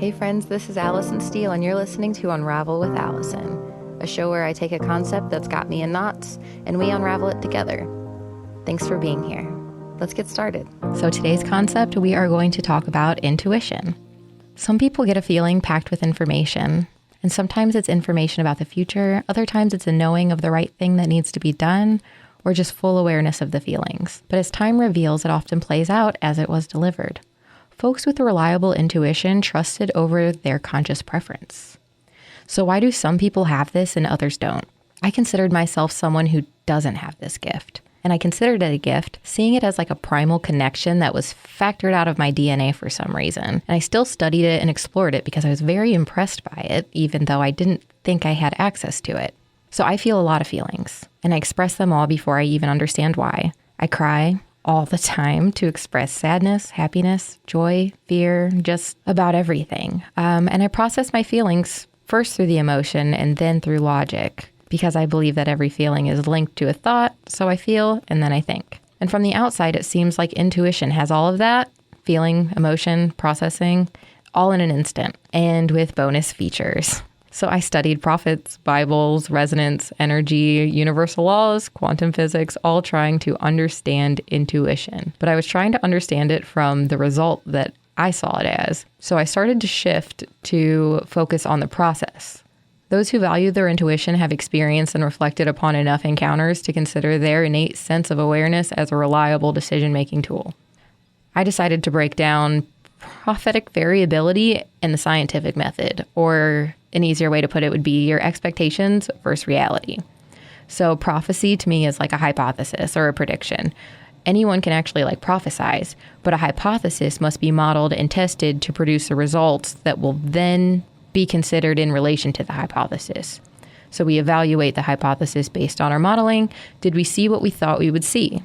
Hey friends, this is Allison Steele, and you're listening to Unravel with Allison, a show where I take a concept that's got me in knots, and we unravel it together. Thanks for being here. Let's get started. So today's concept, we are going to talk about intuition. Some people get a feeling packed with information, and sometimes it's information about the future, other times it's a knowing of the right thing that needs to be done, or just full awareness of the feelings. But as time reveals, it often plays out as it was delivered. Folks with a reliable intuition trusted over their conscious preference. So why do some people have this and others don't? I considered myself someone who doesn't have this gift. And I considered it a gift, seeing it as like a primal connection that was factored out of my DNA for some reason. And I still studied it and explored it because I was very impressed by it, even though I didn't think I had access to it. So I feel a lot of feelings, and I express them all before I even understand why. I cry all the time to express sadness, happiness, joy, fear, just about everything. And I process my feelings first through the emotion and then through logic, because I believe that every feeling is linked to a thought, so I feel and then I think. And from the outside, it seems like intuition has all of that, feeling, emotion, processing, all in an instant, and with bonus features. So I studied prophets, Bibles, resonance, energy, universal laws, quantum physics, all trying to understand intuition. But I was trying to understand it from the result that I saw it as. So I started to shift to focus on the process. Those who value their intuition have experienced and reflected upon enough encounters to consider their innate sense of awareness as a reliable decision-making tool. I decided to break down prophetic variability and the scientific method, or an easier way to put it would be your expectations versus reality. So prophecy to me is like a hypothesis or a prediction. Anyone can actually prophesize, but a hypothesis must be modeled and tested to produce the results that will then be considered in relation to the hypothesis. So we evaluate the hypothesis based on our modeling. Did we see what we thought we would see?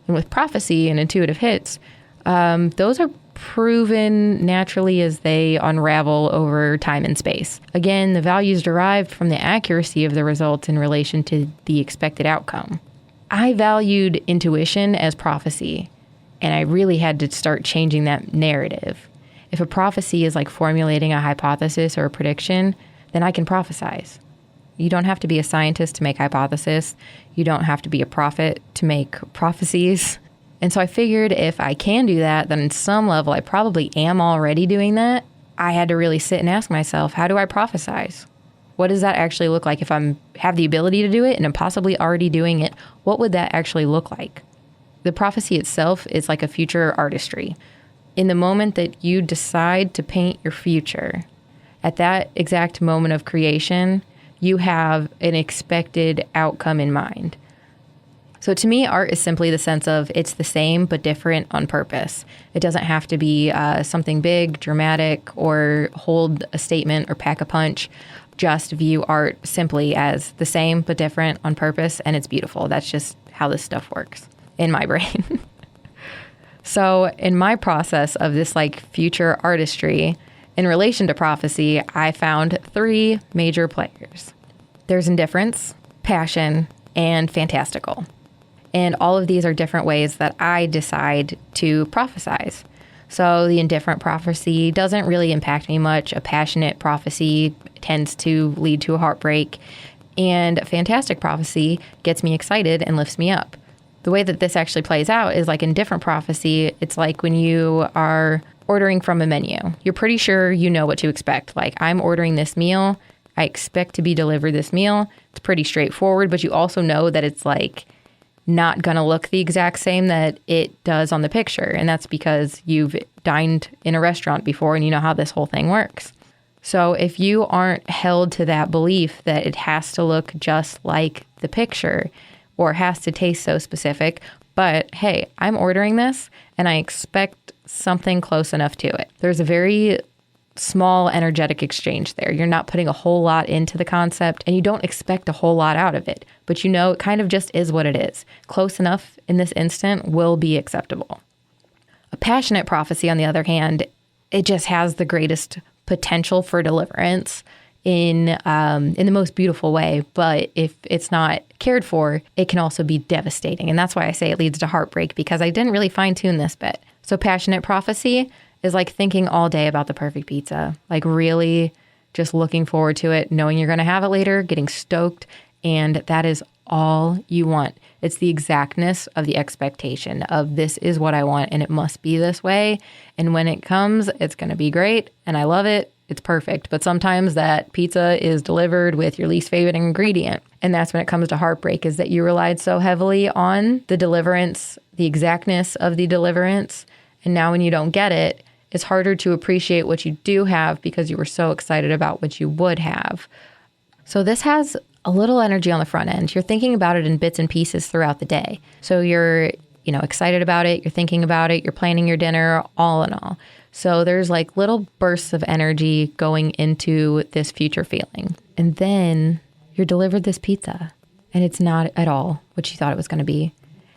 And with prophecy and intuitive hits, those are proven naturally as they unravel over time and space. Again, the value is derived from the accuracy of the results in relation to the expected outcome. I valued intuition as prophecy, and I really had to start changing that narrative. If a prophecy is like formulating a hypothesis or a prediction, then I can prophesize. You don't have to be a scientist to make hypotheses. You don't have to be a prophet to make prophecies. And so I figured if I can do that, then in some level, I probably am already doing that. I had to really sit and ask myself, how do I prophesize? What does that actually look like? If I have the ability to do it and I'm possibly already doing it, what would that actually look like? The prophecy itself is like a future artistry. In the moment that you decide to paint your future, at that exact moment of creation, you have an expected outcome in mind. So to me, art is simply the sense of it's the same but different on purpose. It doesn't have to be something big, dramatic, or hold a statement or pack a punch. Just view art simply as the same but different on purpose, and it's beautiful. That's just how this stuff works in my brain. So in my process of this future artistry, in relation to prophecy, I found three major players. There's indifference, passion, and fantastical. And all of these are different ways that I decide to prophesize. So the indifferent prophecy doesn't really impact me much. A passionate prophecy tends to lead to a heartbreak. And a fantastic prophecy gets me excited and lifts me up. The way that this actually plays out is like indifferent prophecy. It's like when you are ordering from a menu. You're pretty sure you know what to expect. Like, I'm ordering this meal. I expect to be delivered this meal. It's pretty straightforward, but you also know that it's not going to look the exact same that it does on the picture. And that's because you've dined in a restaurant before and you know how this whole thing works. So if you aren't held to that belief that it has to look just like the picture or has to taste so specific, but hey, I'm ordering this and I expect something close enough to it. There's a very small energetic exchange there. You're not putting a whole lot into the concept and you don't expect a whole lot out of it, but you know it kind of just is what it is. Close enough in this instant will be acceptable. A passionate prophecy, on the other hand, it just has the greatest potential for deliverance in the most beautiful way. But if it's not cared for, it can also be devastating. And that's why I say it leads to heartbreak, because I didn't really fine tune this bit. So passionate prophecy is like thinking all day about the perfect pizza, like really just looking forward to it, knowing you're going to have it later, getting stoked. And that is all you want. It's the exactness of the expectation of this is what I want and it must be this way. And when it comes, it's going to be great. And I love it. It's perfect. But sometimes that pizza is delivered with your least favorite ingredient. And that's when it comes to heartbreak, is that you relied so heavily on the deliverance, the exactness of the deliverance. And now when you don't get it, it's harder to appreciate what you do have because you were so excited about what you would have. So this has a little energy on the front end. You're thinking about it in bits and pieces throughout the day. So you're, excited about it. You're thinking about it. You're planning your dinner, all in all. So there's like little bursts of energy going into this future feeling. And then you're delivered this pizza and it's not at all what you thought it was going to be.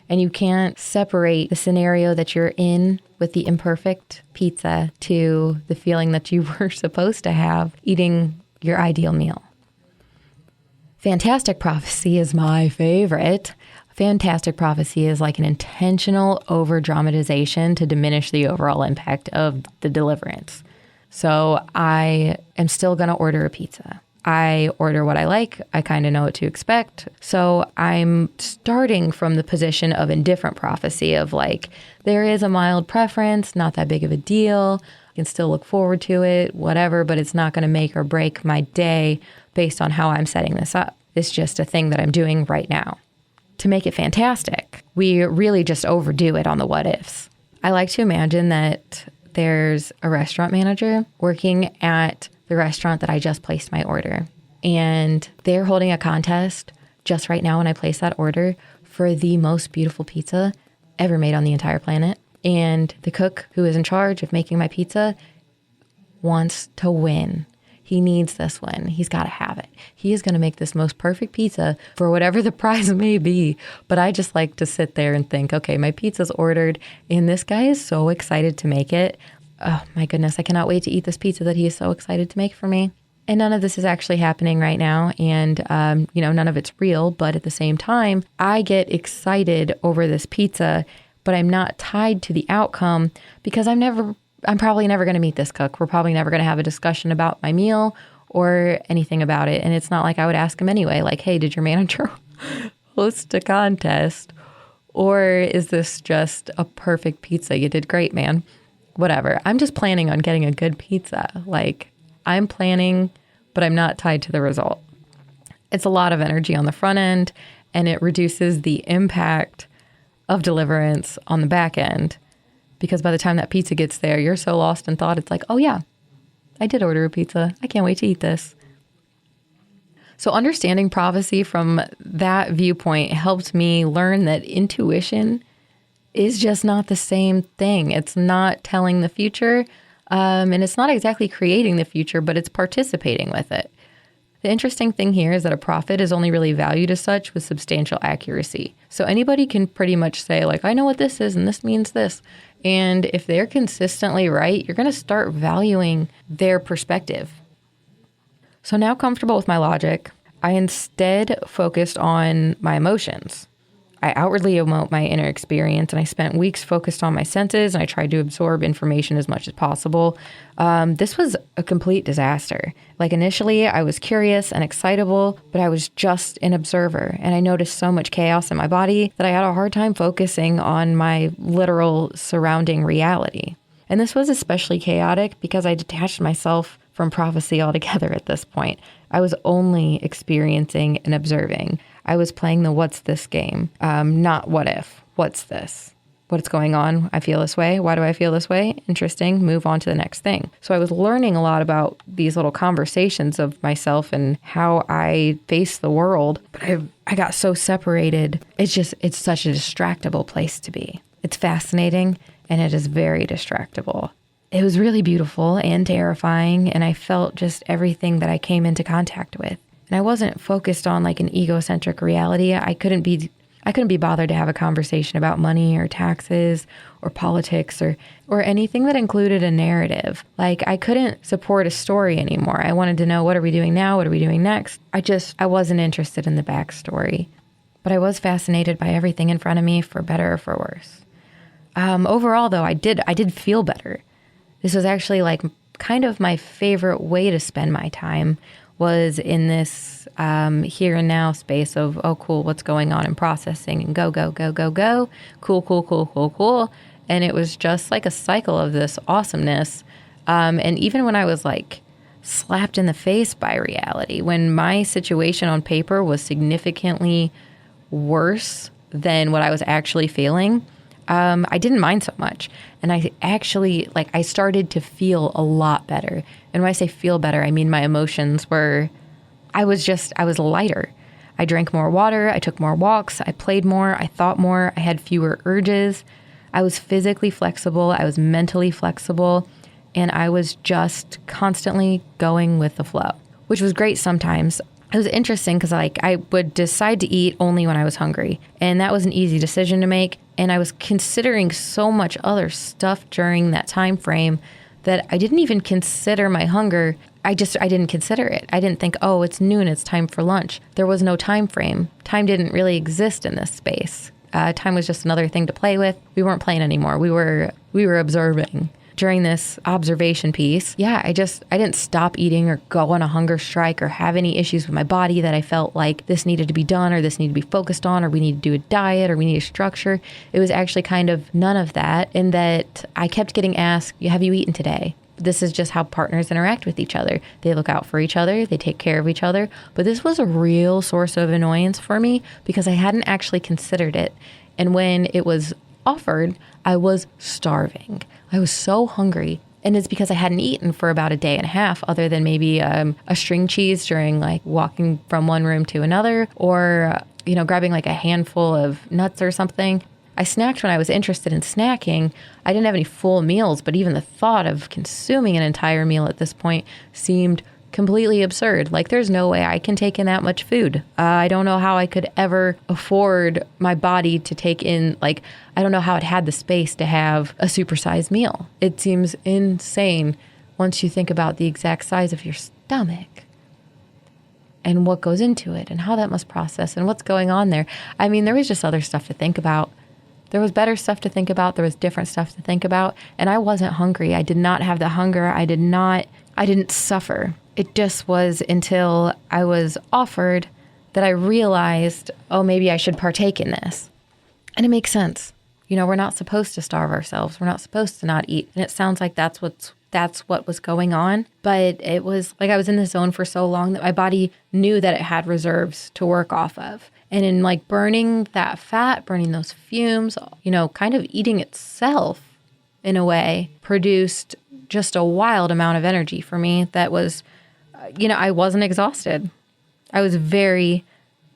And you can't separate the scenario that you're in with the imperfect pizza to the feeling that you were supposed to have eating your ideal meal. Fantastic prophecy is my favorite. Fantastic prophecy is like an intentional over-dramatization to diminish the overall impact of the deliverance. So I am still going to order a pizza. I order what I like. I kind of know what to expect. So I'm starting from the position of indifferent prophecy of like, there is a mild preference, not that big of a deal. I can still look forward to it, whatever, but it's not going to make or break my day based on how I'm setting this up. It's just a thing that I'm doing right now. To make it fantastic, we really just overdo it on the what ifs. I like to imagine that there's a restaurant manager working at the restaurant that I just placed my order. And they're holding a contest just right now when I place that order for the most beautiful pizza ever made on the entire planet. And the cook who is in charge of making my pizza wants to win. He needs this one. He's got to have it. He is going to make this most perfect pizza for whatever the prize may be. But I just like to sit there and think, okay, my pizza's ordered and this guy is so excited to make it. Oh my goodness, I cannot wait to eat this pizza that he is so excited to make for me. And none of this is actually happening right now. And, none of it's real. But at the same time, I get excited over this pizza, but I'm not tied to the outcome because I'm probably never going to meet this cook. We're probably never going to have a discussion about my meal or anything about it. And it's not like I would ask him anyway, like, hey, did your manager host a contest? Or is this just a perfect pizza? You did great, man. Whatever. I'm just planning on getting a good pizza. Like, I'm planning, but I'm not tied to the result. It's a lot of energy on the front end, and it reduces the impact of deliverance on the back end. Because by the time that pizza gets there, you're so lost in thought. It's like, oh yeah, I did order a pizza. I can't wait to eat this. So understanding prophecy from that viewpoint helped me learn that intuition is just not the same thing. It's not telling the future, and it's not exactly creating the future, but it's participating with it. The interesting thing here is that a prophet is only really valued as such with substantial accuracy. So anybody can pretty much say, like, I know what this is and this means this. And if they're consistently right, you're going to start valuing their perspective. So now comfortable with my logic, I instead focused on my emotions. I outwardly emote my inner experience, and I spent weeks focused on my senses, and I tried to absorb information as much as possible. This was a complete disaster. Like initially, I was curious and excitable, but I was just an observer, and I noticed so much chaos in my body that I had a hard time focusing on my literal surrounding reality. And this was especially chaotic because I detached myself from prophecy altogether at this point. I was only experiencing and observing. I was playing the what's this game, not what if. What's this? What's going on? I feel this way. Why do I feel this way? Interesting. Move on to the next thing. So I was learning a lot about these little conversations of myself and how I face the world. But I got so separated. It's such a distractible place to be. It's fascinating and it is very distractible. It was really beautiful and terrifying, and I felt just everything that I came into contact with. And I wasn't focused on like an egocentric reality. I couldn't be bothered to have a conversation about money or taxes or politics or anything that included a narrative. Like I couldn't support a story anymore. I wanted to know, what are we doing now? What are we doing next? I wasn't interested in the backstory, but I was fascinated by everything in front of me, for better or for worse. Overall though, I did feel better. This was actually like kind of my favorite way to spend my time, was in this here and now space of, oh, cool, what's going on, and processing, and go, go, go, go, go. Cool, cool, cool, cool, cool. And it was just like a cycle of this awesomeness. And even when I was like slapped in the face by reality, when my situation on paper was significantly worse than what I was actually feeling, I didn't mind so much. And I actually, like, I started to feel a lot better. And when I say feel better, I mean my emotions were, I was lighter. I drank more water. I took more walks. I played more. I thought more. I had fewer urges. I was physically flexible. I was mentally flexible. And I was just constantly going with the flow, which was great sometimes. It was interesting because I would decide to eat only when I was hungry. And that was an easy decision to make. And I was considering so much other stuff during that time frame that I didn't even consider my hunger. I didn't consider it. I didn't think, oh, it's noon, it's time for lunch. There was no time frame. Time didn't really exist in this space. Time was just another thing to play with. We weren't playing anymore. We were observing. During this observation piece, I didn't stop eating or go on a hunger strike or have any issues with my body that I felt like this needed to be done or this needed to be focused on or we need to do a diet or we need a structure. It was actually kind of none of that, in that I kept getting asked, have you eaten today? This is just how partners interact with each other. They look out for each other. They take care of each other. But this was a real source of annoyance for me because I hadn't actually considered it. And when it was offered, I was starving. I was so hungry. And it's because I hadn't eaten for about a day and a half, other than maybe a string cheese during like walking from one room to another, or, grabbing like a handful of nuts or something. I snacked when I was interested in snacking. I didn't have any full meals, but even the thought of consuming an entire meal at this point seemed completely absurd. Like, there's no way I can take in that much food. I don't know how I could ever afford my body to take in, like, I don't know how it had the space to have a supersized meal. It seems insane once you think about the exact size of your stomach and what goes into it and how that must process and what's going on there. I mean, there was just other stuff to think about. There was better stuff to think about. There was different stuff to think about. And I wasn't hungry. I did not have the hunger. I didn't suffer. It just was until I was offered that I realized, oh, maybe I should partake in this. And it makes sense. We're not supposed to starve ourselves. We're not supposed to not eat. And it sounds like that's what was going on. But it was like I was in the zone for so long that my body knew that it had reserves to work off of. And in like burning that fat, burning those fumes, kind of eating itself in a way produced just a wild amount of energy for me that was, I wasn't exhausted. I was very,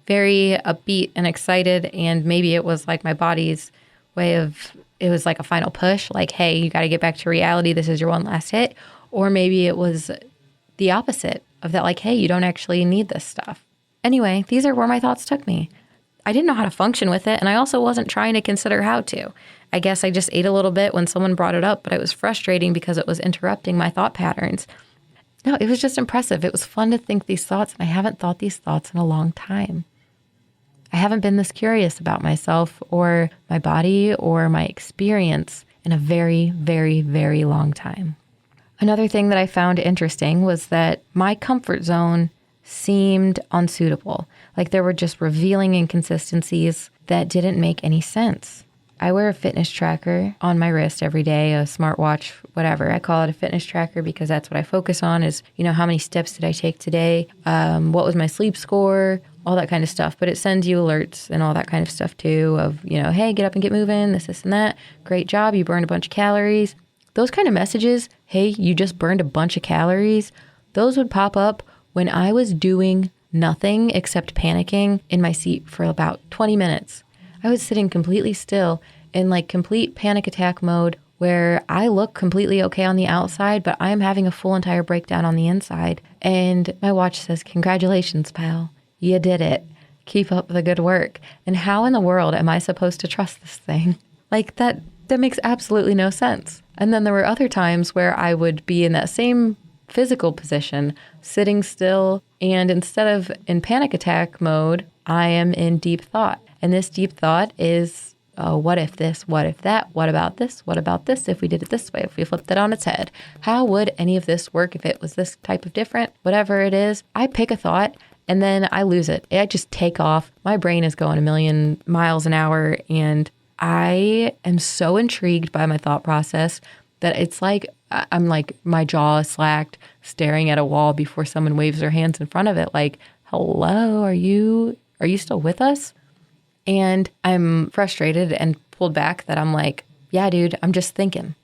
very upbeat and excited. And maybe it was like my body's way of, it was like a final push, like, hey, you got to get back to reality. This is your one last hit. Or maybe it was the opposite of that, like, hey, you don't actually need this stuff. Anyway, these are where my thoughts took me. I didn't know how to function with it, and I also wasn't trying to consider how to. I guess I just ate a little bit when someone brought it up, but it was frustrating because it was interrupting my thought patterns. No, it was just impressive. It was fun to think these thoughts, and I haven't thought these thoughts in a long time. I haven't been this curious about myself or my body or my experience in a very, very, very long time. Another thing that I found interesting was that my comfort zone seemed unsuitable. Like there were just revealing inconsistencies that didn't make any sense. I wear a fitness tracker on my wrist every day, a smartwatch, whatever. I call it a fitness tracker because that's what I focus on is, how many steps did I take today? What was my sleep score? All that kind of stuff. But it sends you alerts and all that kind of stuff too of, hey, get up and get moving, this and that. Great job. You burned a bunch of calories. Those kind of messages, hey, you just burned a bunch of calories. Those would pop up when I was doing nothing except panicking in my seat for about 20 minutes. I was sitting completely still in like complete panic attack mode where I look completely okay on the outside, but I'm having a full entire breakdown on the inside. And my watch says, congratulations, pal. You did it. Keep up the good work. And how in the world am I supposed to trust this thing? Like that makes absolutely no sense. And then there were other times where I would be in that same physical position, sitting still, and instead of in panic attack mode, I am in deep thought. And this deep thought is oh, what if this, what if that, what about this, if we did it this way, if we flipped it on its head, how would any of this work if it was this type of different, whatever it is. I pick a thought and then I lose it. I just take off. My brain is going a million miles an hour, and I am so intrigued by my thought process that it's like I'm like my jaw is slacked, staring at a wall before someone waves their hands in front of it like, hello, are you still with us? And I'm frustrated and pulled back that I'm like, yeah, dude, I'm just thinking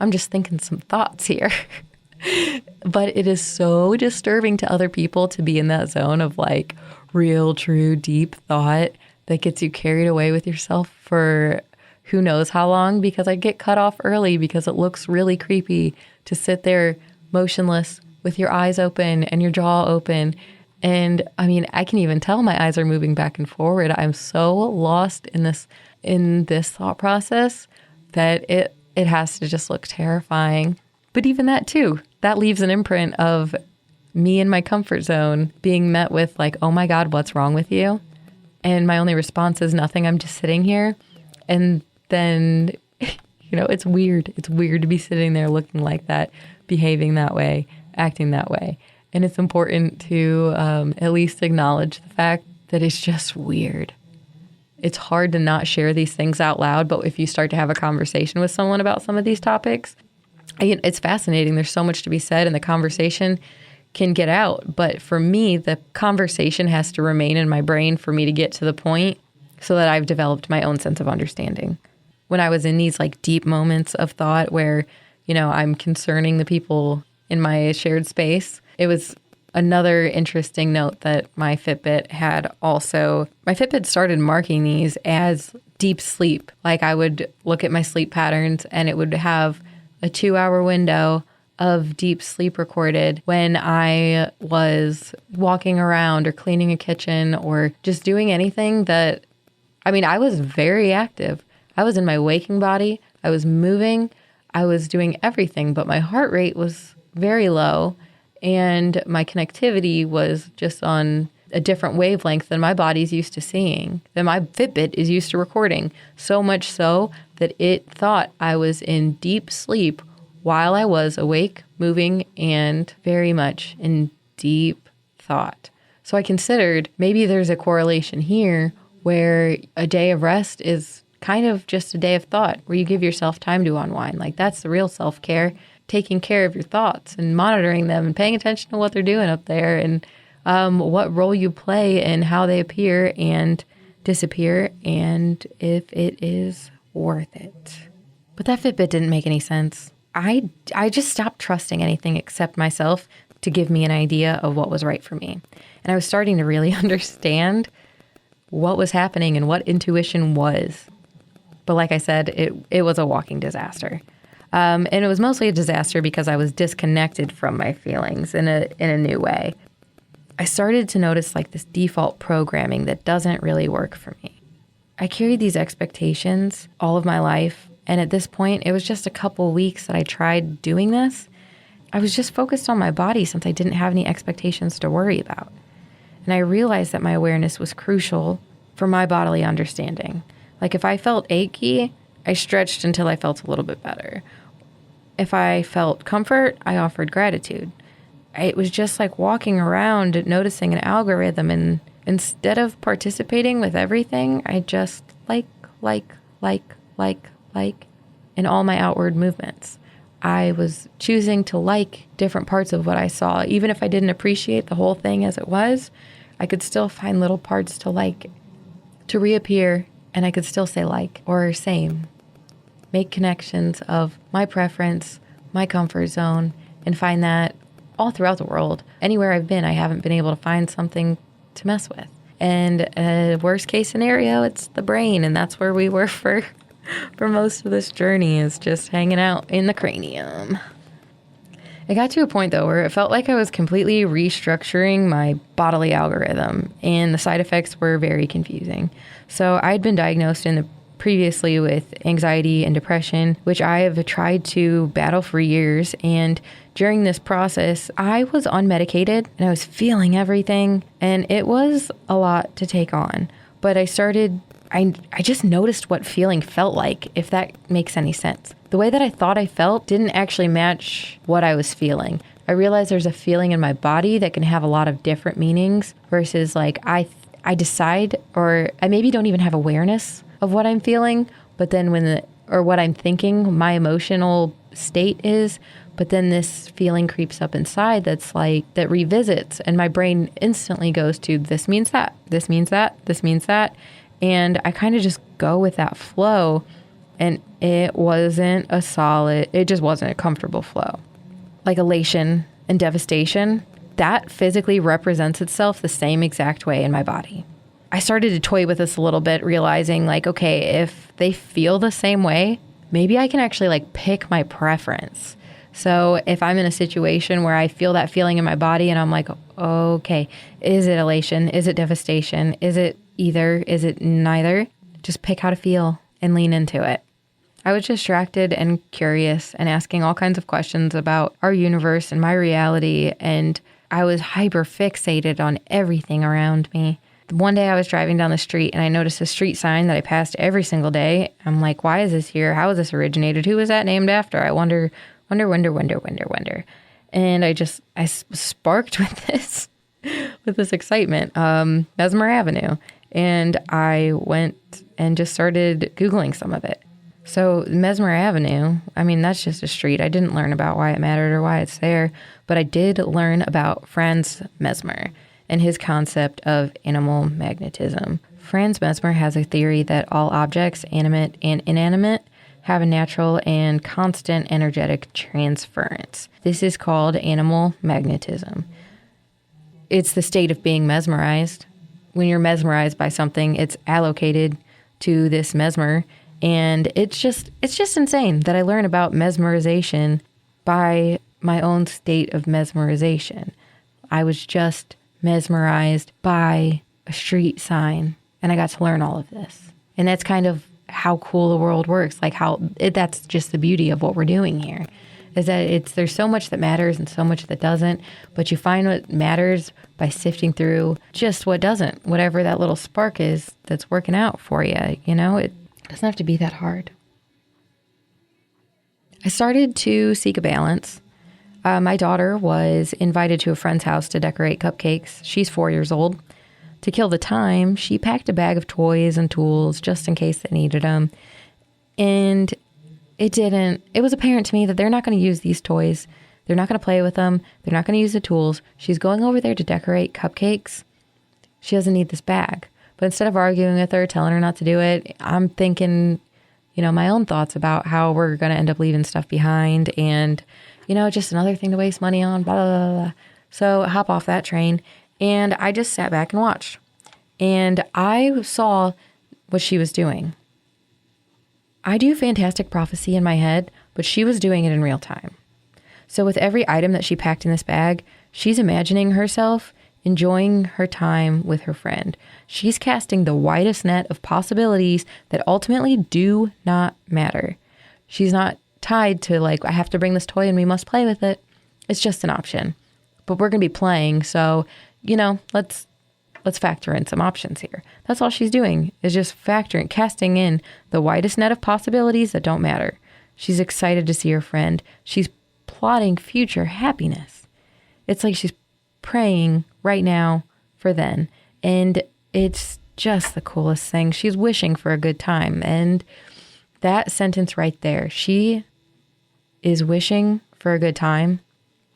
some thoughts here. But it is so disturbing to other people to be in that zone of like real, true, deep thought that gets you carried away with yourself for who knows how long, because I get cut off early because it looks really creepy to sit there motionless with your eyes open and your jaw open. And I mean, I can even tell my eyes are moving back and forward. I'm so lost in this thought process that it has to just look terrifying. But even that too, that leaves an imprint of me in my comfort zone being met with like, oh my God, what's wrong with you? And my only response is nothing. I'm just sitting here. And then, it's weird. It's weird to be sitting there looking like that, behaving that way, acting that way. And it's important to at least acknowledge the fact that it's just weird. It's hard to not share these things out loud, but if you start to have a conversation with someone about some of these topics, it's fascinating. There's so much to be said, and the conversation can get out. But for me, the conversation has to remain in my brain for me to get to the point so that I've developed my own sense of understanding. When I was in these like deep moments of thought where, I'm concerning the people in my shared space, it was another interesting note that my Fitbit had also. My Fitbit started marking these as deep sleep. Like I would look at my sleep patterns and it would have a 2-hour window of deep sleep recorded when I was walking around or cleaning a kitchen or just doing anything that, I was very active. I was in my waking body. I was moving. I was doing everything, but my heart rate was very low and my connectivity was just on a different wavelength than my body's used to seeing, than my Fitbit is used to recording. So much so that it thought I was in deep sleep while I was awake, moving, and very much in deep thought. So I considered maybe there's a correlation here where a day of rest is kind of just a day of thought where you give yourself time to unwind. Like that's the real self-care, taking care of your thoughts and monitoring them and paying attention to what they're doing up there and what role you play and how they appear and disappear and if it is worth it. But that Fitbit didn't make any sense. I just stopped trusting anything except myself to give me an idea of what was right for me. And I was starting to really understand what was happening and what intuition was. But like I said, it was a walking disaster. And it was mostly a disaster because I was disconnected from my feelings in a new way. I started to notice like this default programming that doesn't really work for me. I carried these expectations all of my life. And at this point, it was just a couple weeks that I tried doing this. I was just focused on my body since I didn't have any expectations to worry about. And I realized that my awareness was crucial for my bodily understanding. Like if I felt achy, I stretched until I felt a little bit better. If I felt comfort, I offered gratitude. It was just like walking around noticing an algorithm, and instead of participating with everything, I just like in all my outward movements. I was choosing to like different parts of what I saw. Even if I didn't appreciate the whole thing as it was, I could still find little parts to like, to reappear, and I could still say like or same. Make connections of my preference, my comfort zone, and find that all throughout the world. Anywhere I've been, I haven't been able to find something to mess with. And a worst case scenario, it's the brain, and that's where we were for most of this journey, is just hanging out in the cranium. It got to a point, though, where it felt like I was completely restructuring my bodily algorithm, and the side effects were very confusing. So I'd been diagnosed previously with anxiety and depression, which I have tried to battle for years. And during this process, I was unmedicated and I was feeling everything, and it was a lot to take on. But I started I just noticed what feeling felt like, if that makes any sense. The way that I thought I felt didn't actually match what I was feeling. I realized there's a feeling in my body that can have a lot of different meanings versus like I decide, or I maybe don't even have awareness of what I'm feeling, but then or what I'm thinking my emotional state is, but then this feeling creeps up inside that's like, that revisits, and my brain instantly goes to, this means that, this means that, this means that. And I kind of just go with that flow, and it just wasn't a comfortable flow. Like elation and devastation, that physically represents itself the same exact way in my body. I started to toy with this a little bit, realizing like, okay, if they feel the same way, maybe I can actually like pick my preference. So if I'm in a situation where I feel that feeling in my body and I'm like, okay, is it elation? Is it devastation? Is it either? Is it neither? Just pick how to feel and lean into it. I was distracted and curious and asking all kinds of questions about our universe and my reality, and I was hyper fixated on everything around me. One day I was driving down the street and I noticed a street sign that I passed every single day. I'm like, why is this here? How is this originated? Who is that named after? I wonder. And I sparked with this excitement, Mesmer Avenue. And I went and just started Googling some of it. So Mesmer Avenue, I mean, that's just a street. I didn't learn about why it mattered or why it's there, but I did learn about Franz Mesmer and his concept of animal magnetism. Franz Mesmer has a theory that all objects, animate and inanimate, have a natural and constant energetic transference. This is called animal magnetism. It's the state of being mesmerized. When you're mesmerized by something, it's allocated to this mesmer. And it's just insane that I learn about mesmerization by my own state of mesmerization. I was just mesmerized by a street sign, and I got to learn all of this. And that's kind of how cool the world works. Like that's just the beauty of what we're doing here, is that there's so much that matters and so much that doesn't, but you find what matters by sifting through just what doesn't, whatever that little spark is that's working out for you. You know, it doesn't have to be that hard. I started to seek a balance. My daughter was invited to a friend's house to decorate cupcakes. She's 4 years old. To kill the time, she packed a bag of toys and tools just in case they needed them. And it was apparent to me that they're not going to use these toys. They're not going to play with them. They're not going to use the tools. She's going over there to decorate cupcakes. She doesn't need this bag. But instead of arguing with her, telling her not to do it, I'm thinking, my own thoughts about how we're going to end up leaving stuff behind, and, just another thing to waste money on, blah, blah, blah, blah. So I hop off that train, and I just sat back and watched. And I saw what she was doing. I do fantastic prophecy in my head, but she was doing it in real time. So with every item that she packed in this bag, she's imagining herself enjoying her time with her friend. She's casting the widest net of possibilities that ultimately do not matter. She's not tied to like, I have to bring this toy and we must play with it. It's just an option. But we're going to be playing, so, let's factor in some options here. That's all she's doing, is just casting in the widest net of possibilities that don't matter. She's excited to see her friend. She's plotting future happiness. It's like she's praying right now for then. And it's just the coolest thing. She's wishing for a good time. And that sentence right there, she is wishing for a good time.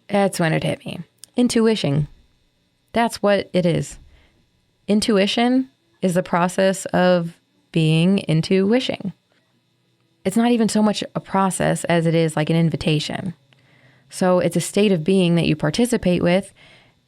That's when it hit me. Intuition. That's what it is. Intuition is the process of being into wishing. It's not even so much a process as it is like an invitation. So it's a state of being that you participate with,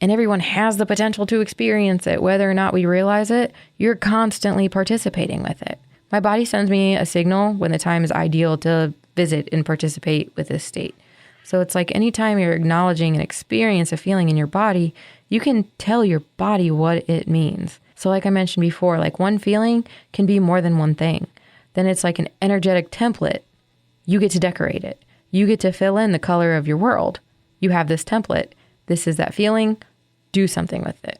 and everyone has the potential to experience it. Whether or not we realize it, you're constantly participating with it. My body sends me a signal when the time is ideal to visit and participate with this state. So it's like anytime you're acknowledging an experience, a feeling in your body, you can tell your body what it means. So like I mentioned before, like one feeling can be more than one thing. Then it's like an energetic template. You get to decorate it. You get to fill in the color of your world. You have this template. This is that feeling. Do something with it.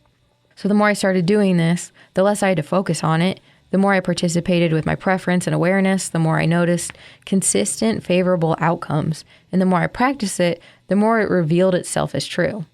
So the more I started doing this, the less I had to focus on it, The more I participated with my preference and awareness, the more I noticed consistent, favorable outcomes. And the more I practiced it, the more it revealed itself as true.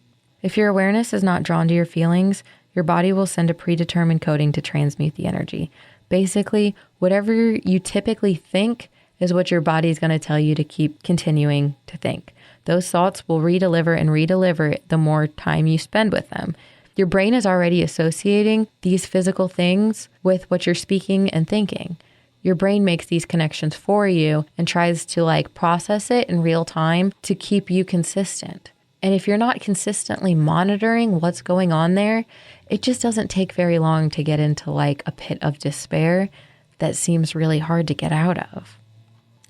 If your awareness is not drawn to your feelings, your body will send a predetermined coding to transmute the energy. Basically, whatever you typically think is what your body is going to tell you to keep continuing to think. Those thoughts will redeliver and redeliver the more time you spend with them. Your brain is already associating these physical things with what you're speaking and thinking. Your brain makes these connections for you and tries to process it in real time to keep you consistent. And if you're not consistently monitoring what's going on there, it just doesn't take very long to get into a pit of despair that seems really hard to get out of.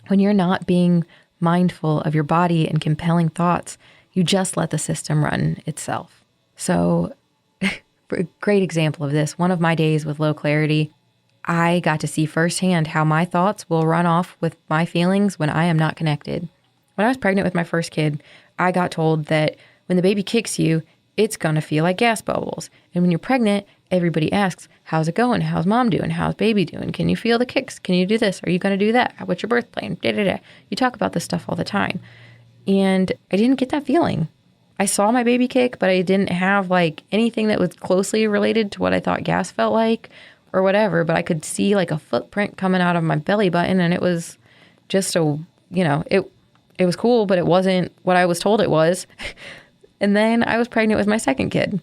When you're not being mindful of your body and compelling thoughts, you just let the system run itself. So, for a great example of this, one of my days with low clarity, I got to see firsthand how my thoughts will run off with my feelings when I am not connected. When I was pregnant with my first kid, I got told that when the baby kicks you, it's going to feel like gas bubbles. And when you're pregnant, everybody asks, how's it going? How's mom doing? How's baby doing? Can you feel the kicks? Can you do this? Are you going to do that? What's your birth plan? You talk about this stuff all the time. And I didn't get that feeling. I saw my baby kick, but I didn't have anything that was closely related to what I thought gas felt like or whatever. But I could see a footprint coming out of my belly button, and it was just it was cool, but it wasn't what I was told it was. And then I was pregnant with my second kid,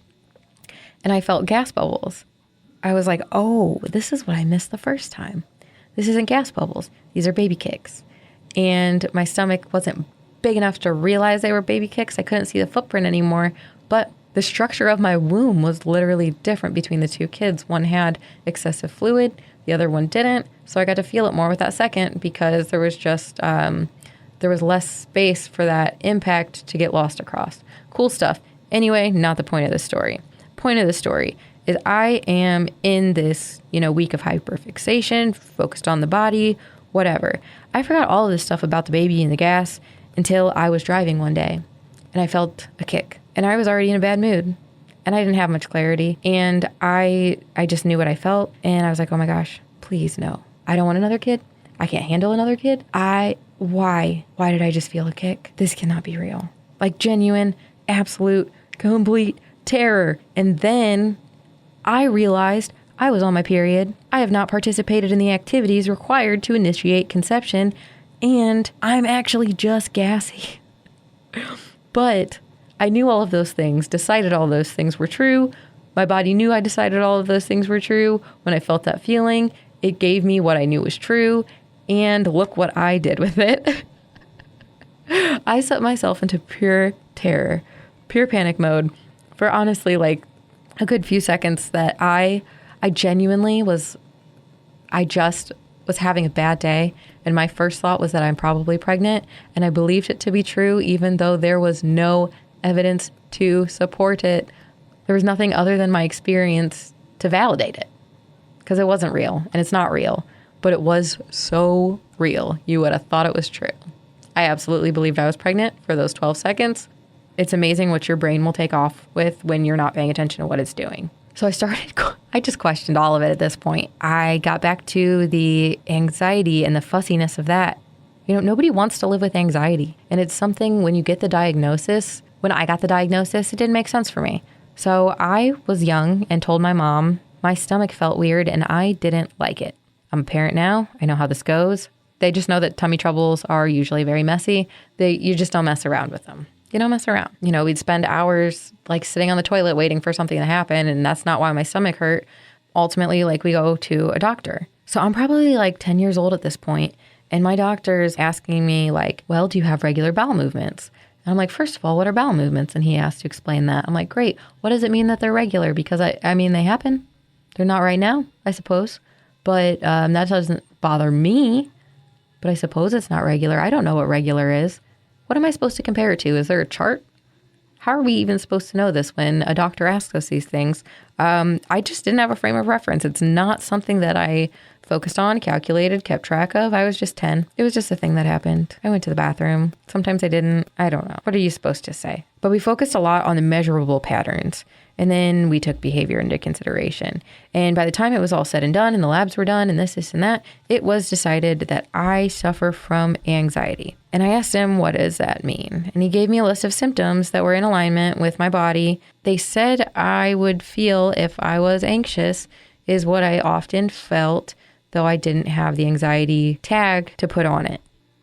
and I felt gas bubbles. I was like, oh, this is what I missed the first time. This isn't gas bubbles. These are baby kicks. And my stomach wasn't big enough to realize they were baby kicks. I couldn't see the footprint anymore, but the structure of my womb was literally different between the two kids. One had excessive fluid, the other one didn't. So I got to feel it more with that second because there was just, there was less space for that impact to get lost across. Cool stuff. Anyway, not the point of the story. Point of the story is I am in this, week of hyperfixation, focused on the body, whatever. I forgot all of this stuff about the baby and the gas until I was driving one day and I felt a kick and I was already in a bad mood and I didn't have much clarity. And I just knew what I felt. And I was like, oh my gosh, please no. I don't want another kid. I can't handle another kid. Why did I just feel a kick? This cannot be real. Genuine, absolute, complete terror. And then I realized I was on my period. I have not participated in the activities required to initiate conception, and I'm actually just gassy. But I knew all of those things, decided all those things were true. My body knew I decided all of those things were true. When I felt that feeling, it gave me what I knew was true, and look what I did with it. I set myself into pure terror, pure panic mode for honestly a good few seconds that I genuinely I just was having a bad day. And my first thought was that I'm probably pregnant. And I believed it to be true, even though there was no evidence to support it. There was nothing other than my experience to validate it because it wasn't real and it's not real, but it was so real. You would have thought it was true. I absolutely believed I was pregnant for those 12 seconds. It's amazing what your brain will take off with when you're not paying attention to what it's doing. So I just questioned all of it at this point. I got back to the anxiety and the fussiness of that. Nobody wants to live with anxiety. And it's something when you get the diagnosis, when I got the diagnosis, it didn't make sense for me. So I was young and told my mom my stomach felt weird and I didn't like it. I'm a parent now. I know how this goes. They just know that tummy troubles are usually very messy. You just don't mess around with them. You don't mess around. We'd spend hours sitting on the toilet waiting for something to happen. And that's not why my stomach hurt. Ultimately, we go to a doctor. So I'm probably 10 years old at this point. And my doctor's asking me well, do you have regular bowel movements? And I'm like, first of all, what are bowel movements? And he asked to explain that. I'm like, great. What does it mean that they're regular? Because I mean, they happen. They're not right now, I suppose. But that doesn't bother me. But I suppose it's not regular. I don't know what regular is. What am I supposed to compare it to? Is there a chart? How are we even supposed to know this when a doctor asks us these things? I just didn't have a frame of reference. It's not something that I focused on, calculated, kept track of. I was just 10. It was just a thing that happened. I went to the bathroom. Sometimes I didn't. I don't know. What are you supposed to say? But we focused a lot on the measurable patterns. And then we took behavior into consideration. And by the time it was all said and done and the labs were done and this and that, it was decided that I suffer from anxiety. And I asked him, what does that mean? And he gave me a list of symptoms that were in alignment with my body. They said I would feel if I was anxious is what I often felt, though I didn't have the anxiety tag to put on it.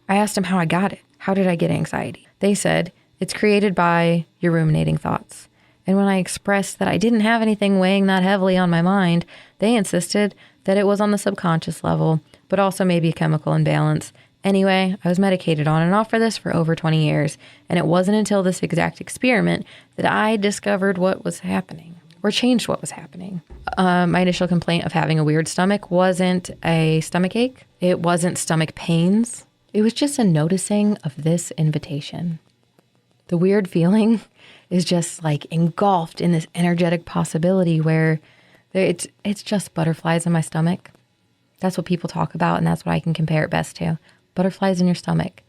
I asked him how I got it. How did I get anxiety? They said, it's created by your ruminating thoughts. And when I expressed that I didn't have anything weighing that heavily on my mind, they insisted that it was on the subconscious level, but also maybe a chemical imbalance. Anyway, I was medicated on and off for this for over 20 years, and it wasn't until this exact experiment that I discovered what was happening, or changed what was happening. My initial complaint of having a weird stomach wasn't a stomach ache. It wasn't stomach pains. It was just a noticing of this invitation. The weird feeling is just like engulfed in this energetic possibility where it's just butterflies in my stomach. That's what people talk about, and that's what I can compare it best to. Butterflies in your stomach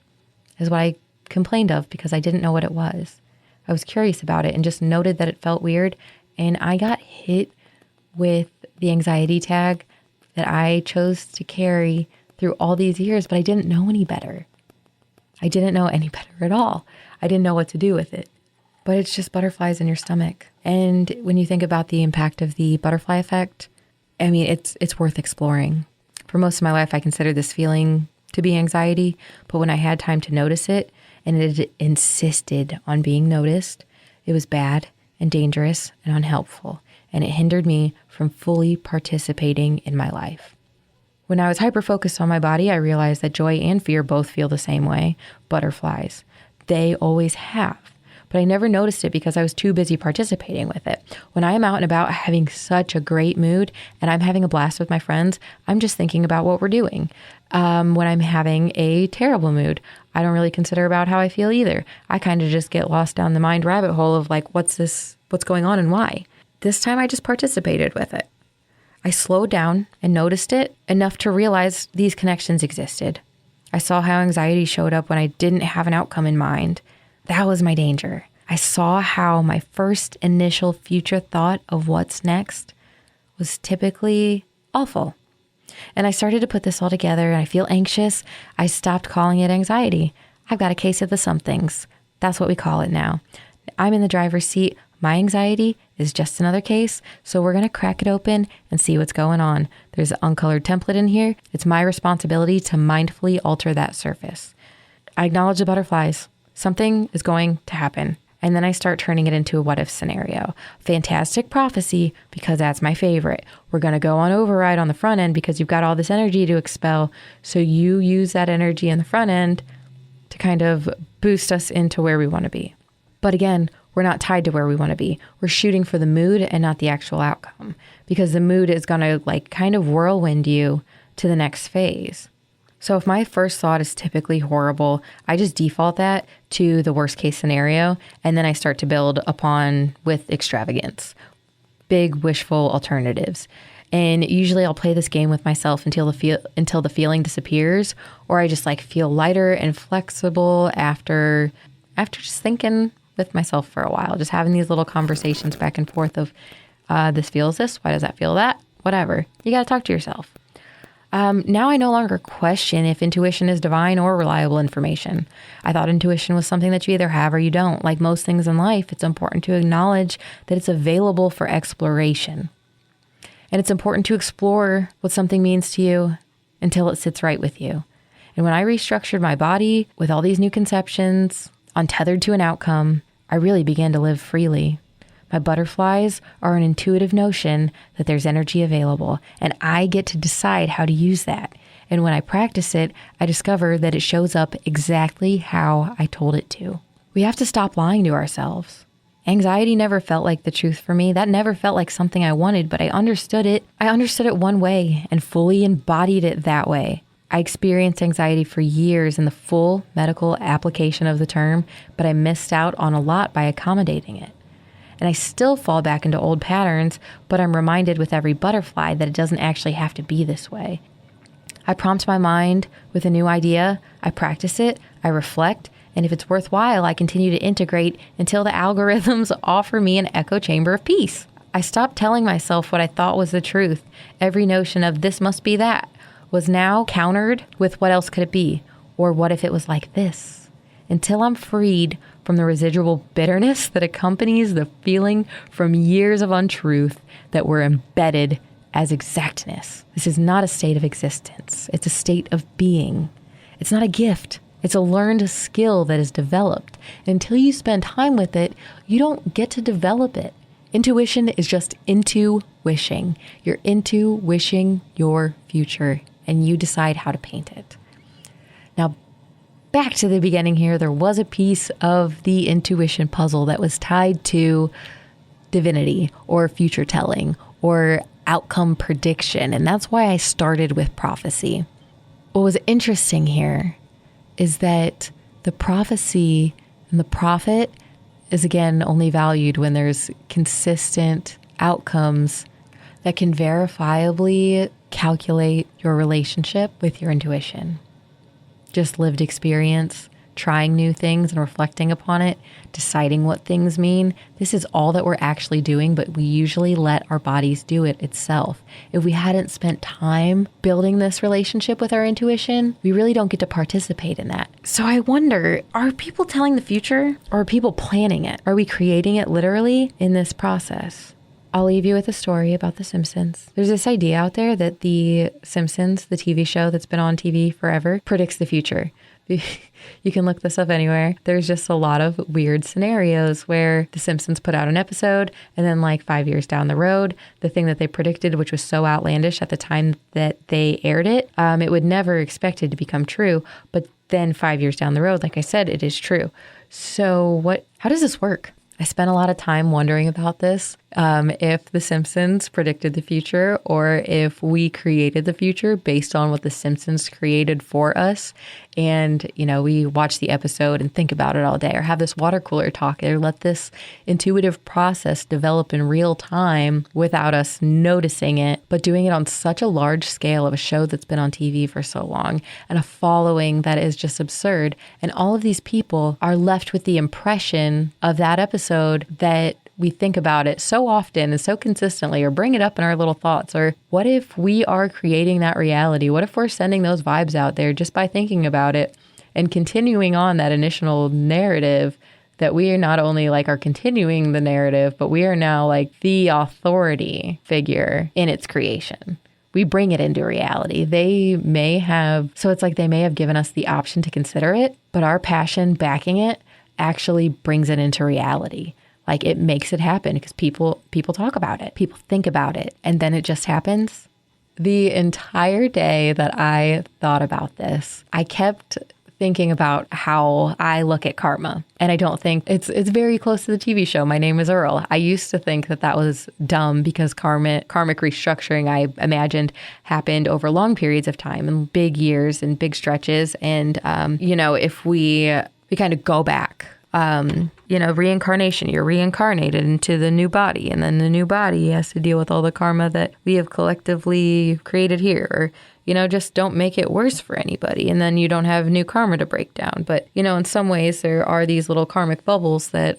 is what I complained of because I didn't know what it was. I was curious about it and just noted that it felt weird, and I got hit with the anxiety tag that I chose to carry through all these years, but I didn't know any better. I didn't know any better at all. I didn't know what to do with it. But it's just butterflies in your stomach. And when you think about the impact of the butterfly effect, I mean, it's worth exploring. For most of my life, I considered this feeling to be anxiety, but when I had time to notice it, and it insisted on being noticed, it was bad and dangerous and unhelpful, and it hindered me from fully participating in my life. When I was hyper-focused on my body, I realized that joy and fear both feel the same way, butterflies. They always have. But I never noticed it because I was too busy participating with it. When I am out and about having such a great mood and I'm having a blast with my friends, I'm just thinking about what we're doing. When I'm having a terrible mood, I don't really consider about how I feel either. I kind of just get lost down the mind rabbit hole of like, what's going on and why? This time I just participated with it. I slowed down and noticed it enough to realize these connections existed. I saw how anxiety showed up when I didn't have an outcome in mind. That was my danger. I saw how my first initial future thought of what's next was typically awful. And I started to put this all together and I feel anxious. I stopped calling it anxiety. I've got a case of the somethings. That's what we call it now. I'm in the driver's seat. My anxiety is just another case. So we're going to crack it open and see what's going on. There's an uncolored template in here. It's my responsibility to mindfully alter that surface. I acknowledge the butterflies. Something is going to happen. And then I start turning it into a what if scenario. Fantastic prophecy, because that's my favorite. We're going to go on override on the front end because you've got all this energy to expel. So you use that energy in the front end to kind of boost us into where we want to be. But again, we're not tied to where we want to be. We're shooting for the mood and not the actual outcome, because the mood is going to like kind of whirlwind you to the next phase. So if my first thought is typically horrible, I just default that to the worst case scenario. And then I start to build upon with extravagance, big wishful alternatives. And usually I'll play this game with myself until the feeling disappears, or I just like feel lighter and flexible after just thinking with myself for a while, just having these little conversations back and forth of this feels this, why does that feel that? Whatever. You got to talk to yourself. Now I no longer question if intuition is divine or reliable information. I thought intuition was something that you either have or you don't. Like most things in life, it's important to acknowledge that it's available for exploration. And it's important to explore what something means to you until it sits right with you. And when I restructured my body with all these new conceptions, untethered to an outcome, I really began to live freely. My butterflies are an intuitive notion that there's energy available, and I get to decide how to use that. And when I practice it, I discover that it shows up exactly how I told it to. We have to stop lying to ourselves. Anxiety never felt like the truth for me. That never felt like something I wanted, but I understood it. I understood it one way and fully embodied it that way. I experienced anxiety for years in the full medical application of the term, but I missed out on a lot by accommodating it. And I still fall back into old patterns, but I'm reminded with every butterfly that it doesn't actually have to be this way. I prompt my mind with a new idea, I practice it, I reflect, and if it's worthwhile, I continue to integrate until the algorithms offer me an echo chamber of peace. I stopped telling myself what I thought was the truth. Every notion of this must be that was now countered with what else could it be? Or what if it was like this? Until I'm freed from the residual bitterness that accompanies the feeling from years of untruth that were embedded as exactness. This is not a state of existence. It's a state of being. It's not a gift. It's a learned skill that is developed. And until you spend time with it, you don't get to develop it. Intuition is just into wishing. You're into wishing your future, and you decide how to paint it. Now, back to the beginning here, there was a piece of the intuition puzzle that was tied to divinity or future telling or outcome prediction. And that's why I started with prophecy. What was interesting here is that the prophecy and the prophet is again only valued when there's consistent outcomes that can verifiably calculate your relationship with your intuition. Just lived experience, trying new things and reflecting upon it, deciding what things mean. This is all that we're actually doing, but we usually let our bodies do it itself. If we hadn't spent time building this relationship with our intuition, we really don't get to participate in that. So I wonder, are people telling the future or are people planning it? Are we creating it literally in this process? I'll leave you with a story about The Simpsons. There's this idea out there that The Simpsons, the TV show that's been on TV forever, predicts the future. You can look this up anywhere. There's just a lot of weird scenarios where The Simpsons put out an episode and then like 5 years down the road, the thing that they predicted, which was so outlandish at the time that they aired it, it would never expected to become true. But then 5 years down the road, like I said, it is true. So how does this work? I spent a lot of time wondering about this, if The Simpsons predicted the future or if we created the future based on what The Simpsons created for us. And, we watch the episode and think about it all day or have this water cooler talk or let this intuitive process develop in real time without us noticing it, but doing it on such a large scale of a show that's been on TV for so long and a following that is just absurd. And all of these people are left with the impression of that episode that we think about it so often and so consistently or bring it up in our little thoughts. Or what if we are creating that reality? What if we're sending those vibes out there just by thinking about it and continuing on that initial narrative that we are not only are continuing the narrative, but we are now the authority figure in its creation. We bring it into reality. They may have given us the option to consider it, but our passion backing it actually brings it into reality. It makes it happen because people talk about it. People think about it. And then it just happens. The entire day that I thought about this, I kept thinking about how I look at karma. And I don't think it's very close to the TV show, My Name is Earl. I used to think that was dumb because karmic restructuring, I imagined, happened over long periods of time and big years and big stretches. And, if we kind of go back, reincarnation, you're reincarnated into the new body, and then the new body has to deal with all the karma that we have collectively created here. Or, just don't make it worse for anybody. And then you don't have new karma to break down. But, in some ways there are these little karmic bubbles that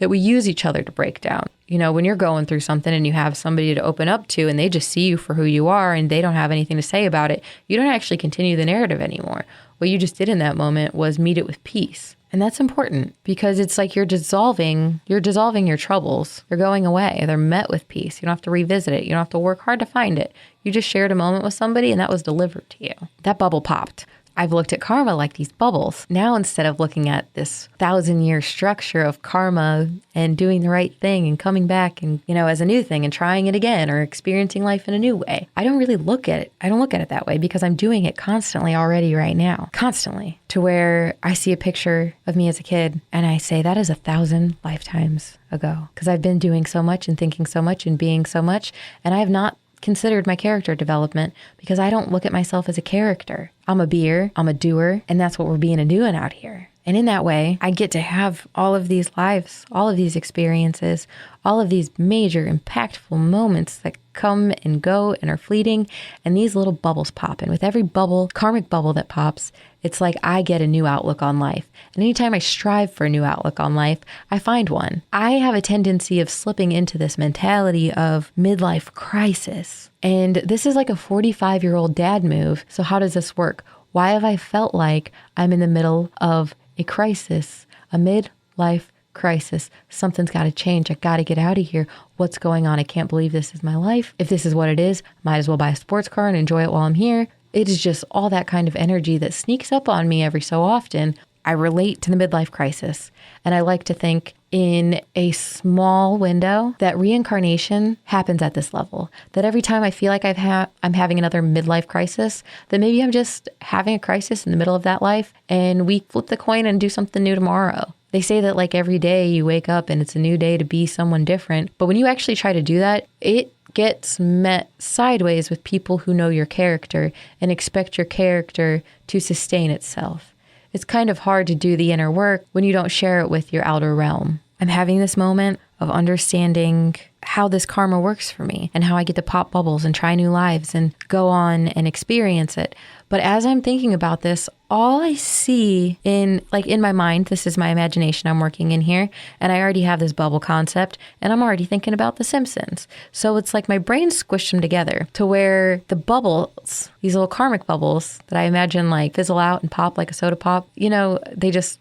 we use each other to break down. When you're going through something and you have somebody to open up to and they just see you for who you are and they don't have anything to say about it, you don't actually continue the narrative anymore. What you just did in that moment was meet it with peace. And that's important because it's you're dissolving your troubles. They're going away. They're met with peace. You don't have to revisit it. You don't have to work hard to find it. You just shared a moment with somebody and that was delivered to you. That bubble popped. I've looked at karma like these bubbles. Now, instead of looking at this 1,000-year structure of karma and doing the right thing and coming back and, as a new thing and trying it again or experiencing life in a new way, I don't really look at it. I don't look at it that way because I'm doing it constantly already right now. Constantly. To where I see a picture of me as a kid and I say, that is 1,000 lifetimes ago. Because I've been doing so much and thinking so much and being so much, and I have not considered my character development because I don't look at myself as a character. I'm a beer, I'm a doer, and that's what we're being and doing out here. And in that way, I get to have all of these lives, all of these experiences, all of these major impactful moments that come and go and are fleeting. And these little bubbles pop. And with every bubble, karmic bubble that pops, it's like I get a new outlook on life. And anytime I strive for a new outlook on life, I find one. I have a tendency of slipping into this mentality of midlife crisis. And this is like a 45-year-old dad move. So how does this work? Why have I felt like I'm in the middle of a crisis, a midlife crisis? Something's got to change. I got to get out of here. What's going on? I can't believe this is my life. If this is what it is, might as well buy a sports car and enjoy it while I'm here. It is just all that kind of energy that sneaks up on me every so often. I relate to the midlife crisis. And I like to think in a small window that reincarnation happens at this level. That every time I feel like I'm having another midlife crisis, that maybe I'm just having a crisis in the middle of that life and we flip the coin and do something new tomorrow. They say that like every day you wake up and it's a new day to be someone different. But when you actually try to do that, it gets met sideways with people who know your character and expect your character to sustain itself. It's kind of hard to do the inner work when you don't share it with your outer realm. I'm having this moment of understanding how this karma works for me and how I get to pop bubbles and try new lives and go on and experience it. But as I'm thinking about this, all I see in my mind, this is my imagination I'm working in here, and I already have this bubble concept, and I'm already thinking about The Simpsons. So it's like my brain squished them together to where the bubbles, these little karmic bubbles that I imagine like fizzle out and pop like a soda pop, they just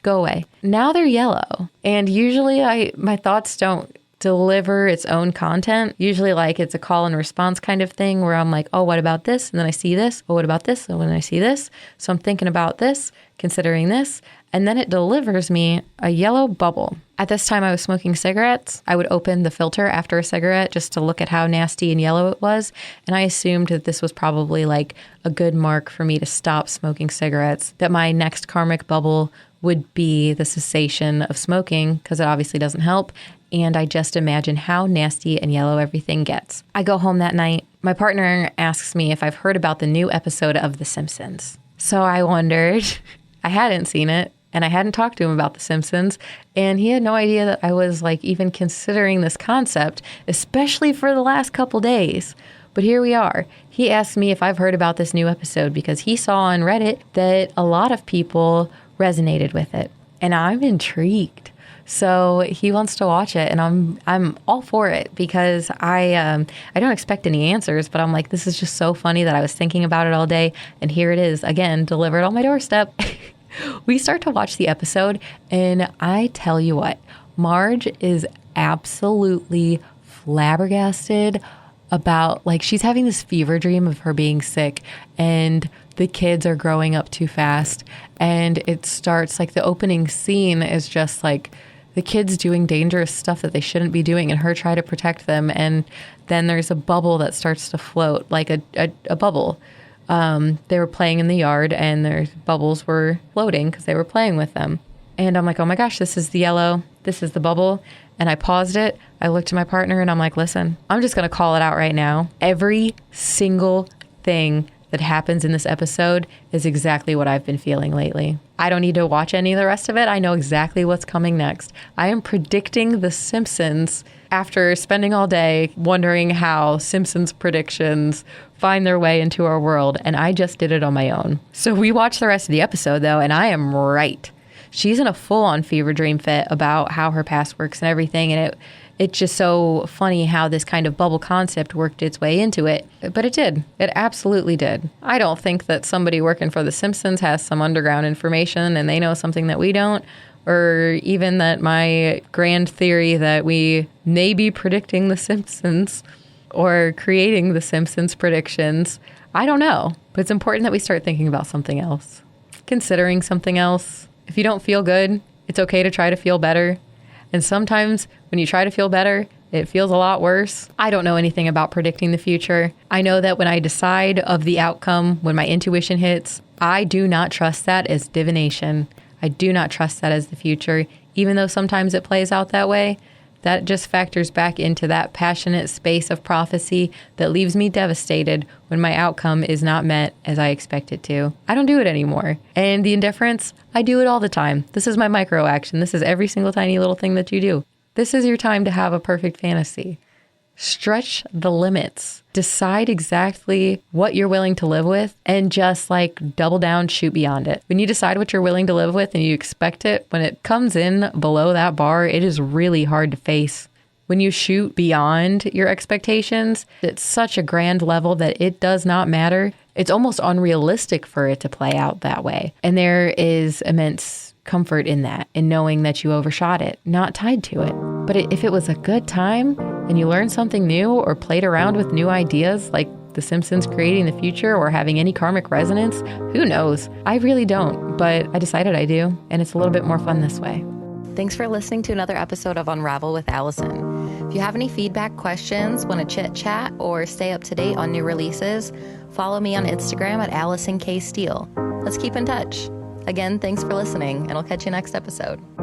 go away. Now they're yellow. And usually my thoughts don't deliver its own content. Usually like it's a call and response kind of thing where I'm like, oh, what about this? And then I see this. Oh, what about this? And then I see this. So I'm thinking about this, considering this, and then it delivers me a yellow bubble. At this time I was smoking cigarettes. I would open the filter after a cigarette just to look at how nasty and yellow it was. And I assumed that this was probably like a good mark for me to stop smoking cigarettes, that my next karmic bubble would be the cessation of smoking, because it obviously doesn't help. And I just imagine how nasty and yellow everything gets. I go home that night. My partner asks me if I've heard about the new episode of The Simpsons. So I wondered, I hadn't seen it, and I hadn't talked to him about The Simpsons, and he had no idea that I was like even considering this concept, especially for the last couple days. But here we are. He asked me if I've heard about this new episode because he saw on Reddit that a lot of people resonated with it, and I'm intrigued. So he wants to watch it, and I'm all for it because I don't expect any answers, but I'm like, this is just so funny that I was thinking about it all day, and here it is again, delivered on my doorstep. We start to watch the episode, and I tell you what, Marge is absolutely flabbergasted about, like, she's having this fever dream of her being sick, and the kids are growing up too fast, and it starts like the opening scene is just like the kids doing dangerous stuff that they shouldn't be doing and her try to protect them. And then there's a bubble that starts to float, like a bubble. They were playing in the yard and their bubbles were floating because they were playing with them. And I'm like, oh my gosh, this is the yellow. This is the bubble. And I paused it. I looked at my partner and I'm like, listen, I'm just going to call it out right now. Every single thing that happens in this episode is exactly what I've been feeling lately. I don't need to watch any of the rest of it. I know exactly what's coming next. I am predicting The Simpsons after spending all day wondering how Simpsons predictions find their way into our world, and I just did it on my own. So we watched the rest of the episode, though, and I am right. She's in a full-on fever dream fit about how her past works and everything, and it's just so funny how this kind of bubble concept worked its way into it. But it did. It absolutely did. I don't think that somebody working for The Simpsons has some underground information and they know something that we don't, or even that my grand theory that we may be predicting The Simpsons or creating The Simpsons predictions. I don't know. But it's important that we start thinking about something else, considering something else. If you don't feel good, it's okay to try to feel better. And sometimes when you try to feel better, it feels a lot worse. I don't know anything about predicting the future. I know that when I decide of the outcome, when my intuition hits, I do not trust that as divination. I do not trust that as the future. Even though sometimes it plays out that way, That just factors back into that passionate space of prophecy that leaves me devastated when my outcome is not met as I expect it to. I don't do it anymore. And the indifference, I do it all the time. This is my micro action. This is every single tiny little thing that you do. This is your time to have a perfect fantasy. Stretch the limits. Decide exactly what you're willing to live with and just like double down, shoot beyond it. When you decide what you're willing to live with and you expect it, when it comes in below that bar, it is really hard to face. When you shoot beyond your expectations, it's such a grand level that it does not matter. It's almost unrealistic for it to play out that way. And there is immense comfort in that, in knowing that you overshot it, not tied to it. But if it was a good time and you learned something new or played around with new ideas like The Simpsons creating the future or having any karmic resonance, who knows? I really don't, but I decided I do, and it's a little bit more fun this way. Thanks for listening to another episode of Unravel with Allison. If you have any feedback, questions, want to chit chat, or stay up to date on new releases, follow me on Instagram at Allison K. Steele. Let's keep in touch. Again, thanks for listening, and I'll catch you next episode.